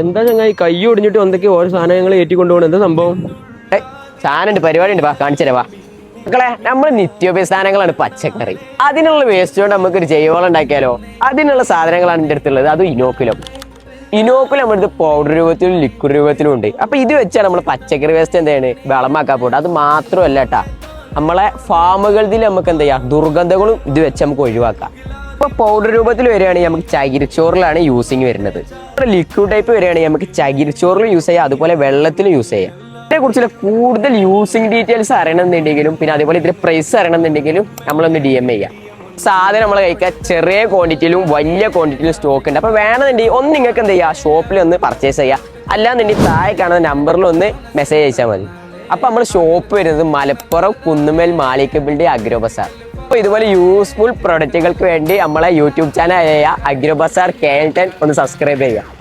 എന്താ ചങ്ങായി കൈ ഒടിഞ്ഞിട്ട് എന്തൊക്കെ ഓരോ സാധനങ്ങൾ ഏറ്റിക്കൊണ്ടുപോകണം എന്താ സംഭവം? സാധനം ഉണ്ട്, പരിപാടി ഉണ്ട്, കാണിച്ചു തരാ. മക്കളെ, നമ്മൾ നിത്യോപയോഗ സാധനങ്ങളാണ് പച്ചക്കറി. അതിനുള്ള വേസ്റ്റ് കൊണ്ട് നമുക്കൊരു ജൈവവളം ഉണ്ടാക്കിയാലോ? അതിനുള്ള സാധനങ്ങളാണ് എൻ്റെ അടുത്തുള്ളത്. അതും ഇനോക്കുലം നമ്മുടെ അടുത്ത് പൗഡർ രൂപത്തിലും ലിക്വിഡ് രൂപത്തിലും ഉണ്ട്. അപ്പൊ ഇത് വെച്ചാണ് നമ്മൾ പച്ചക്കറി വേസ്റ്റ് എന്താണ് വളമാക്കാൻ പോകുന്നത്. അത് മാത്രമല്ല കേട്ടാ, നമ്മളെ ഫാമുകളിൽ നമുക്ക് എന്താ ചെയ്യാം, ദുർഗന്ധങ്ങളും ഇത് വെച്ച് നമുക്ക് ഒഴിവാക്കാം. ഇപ്പൊ പൗഡർ രൂപത്തിൽ വരികയാണെങ്കിൽ നമുക്ക് ചകിരിച്ചോറിലാണ് യൂസിങ് വരുന്നത്. ലിക്വിഡ് ടൈപ്പ് വരികയാണെങ്കിൽ നമുക്ക് ചകിരിച്ചോറിലും യൂസ് ചെയ്യാം, അതുപോലെ വെള്ളത്തിലും യൂസ് ചെയ്യാം. ഇതിനെ കുറിച്ചുള്ള കൂടുതൽ യൂസിങ് ഡീറ്റെയിൽസ് അറിയണമെന്നുണ്ടെങ്കിലും പിന്നെ അതേപോലെ ഇതിന്റെ പ്രൈസ് അറിയണമെന്നുണ്ടെങ്കിലും നമ്മളൊന്ന് DM ചെയ്യാം. സാധനം നമ്മൾ കഴിക്കുക ചെറിയ ക്വാണ്ടിറ്റിയിലും വലിയ ക്വാണ്ടിറ്റിയിലും സ്റ്റോക്ക് ഉണ്ട്. അപ്പൊ വേണമെന്നുണ്ടെങ്കിൽ ഒന്ന് നിങ്ങൾക്ക് എന്ത് ചെയ്യുക, ഷോപ്പിൽ ഒന്ന് പർച്ചേസ് ചെയ്യുക. അല്ലാന്നുണ്ടെങ്കിൽ താഴെ കാണുന്ന നമ്പറിൽ ഒന്ന് മെസ്സേജ് അയച്ചാൽ മതി. അപ്പൊ നമ്മൾ ഷോപ്പ് വരുന്നത് മലപ്പുറം കുന്നുമേൽ മാളിക ബിൽഡിംഗ് അഗ്രോ ബസാർ. അപ്പോൾ ഇതുപോലെ യൂസ്ഫുൾ പ്രൊഡക്റ്റുകൾക്ക് വേണ്ടി നമ്മളെ യൂട്യൂബ് ചാനൽ ആയ അഗ്രോ ബസാർ KL10 ഒന്ന് സബ്സ്ക്രൈബ് ചെയ്യുക.